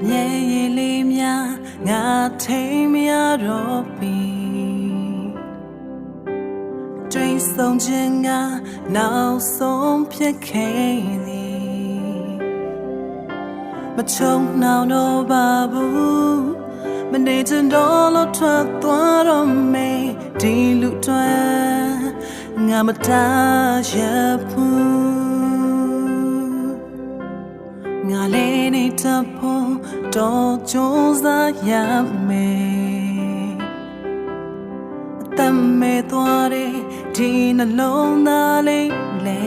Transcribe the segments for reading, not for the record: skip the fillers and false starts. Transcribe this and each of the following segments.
မြေရည်လေးများငါထိန်မရတော့ပြီတွေးဆုံးခြင်းကနောက်ဆုံးဖြစ်ခဲ့သည်မချုံနှောင်တော့ပါဘူးမနေချင်တော့လို့ထွက်သွားတော့မေးဒီလူတွေငါမတားရဘူးငါလေးနေတဲ့ဖို့တော့ကြိုးစားရမယ်အသက်မဲ့သွားတဲ့ဒီနှလုံးသားလေးလေ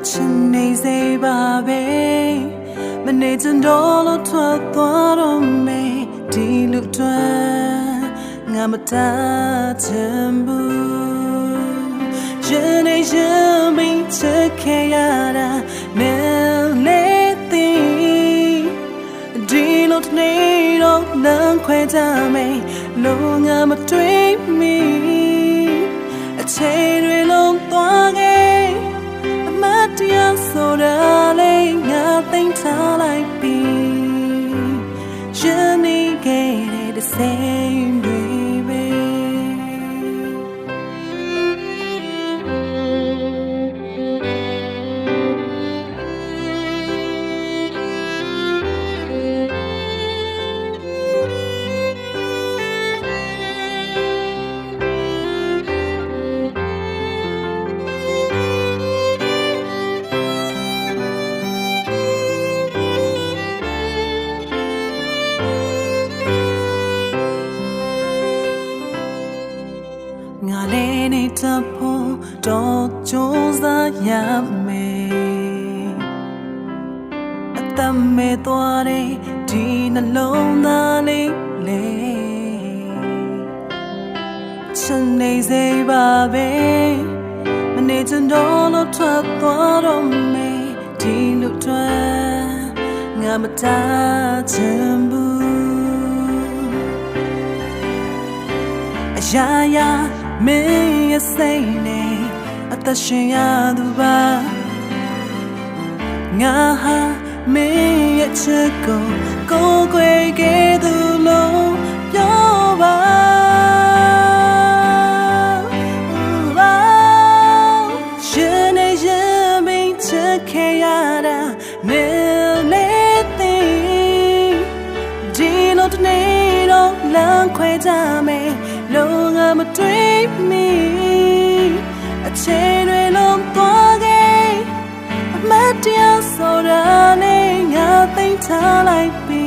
ချင်နေစေပါပဲမနေချင်တော့လို့ထွက်သွားတော့မယ်ဒီလူတွေငါမတားချင်ဘူးရင်နေရင်မင်းချက်ခဲ့ရတာနဲလေသည်ဒီလိုနေတော့လမ်းခွဲကြမယ်လို့ငါမတွေးမိအချိန်တွေလုံးသွားခဲ့အမတ်တရားဆိုတာလေးငါသိမ်းထားလိုက်ပြီရင်နေခဲ့တဲ့စိတ်တွေပဲငါလေးနေတဲ့ဖို့တော့ကြိုးစားရမယ်အသက်မဲ့သွားတဲ့ဒီနှလုံးသားလေးလေချင်နေစေပါပဲမနေချင်တော့လို့ထွက်သွားတော့မယ်ဒီလူတွေငါမတားချင်ဘူးအရာရာမင်းရဲ့စိတ်နဲ့အသက်ရှင်ရသူပါငါဟာမင်းရဲ့ချစ်ကိုကိုယ်ွယ်ခဲ့သူလို့ပြောပါရှင်နေရင်မင်းချစ်ခဲ့ရတာနေလေသည်ဒီလိုတနေ့တော့လမ်းခွဲကြမယ်လို့ငါမတွေးမိအချိန်တွေလုံးသွားခဲ့အမတ်တရားဆိုတာလေးငါသိမ်းထားလိုက်ပြီ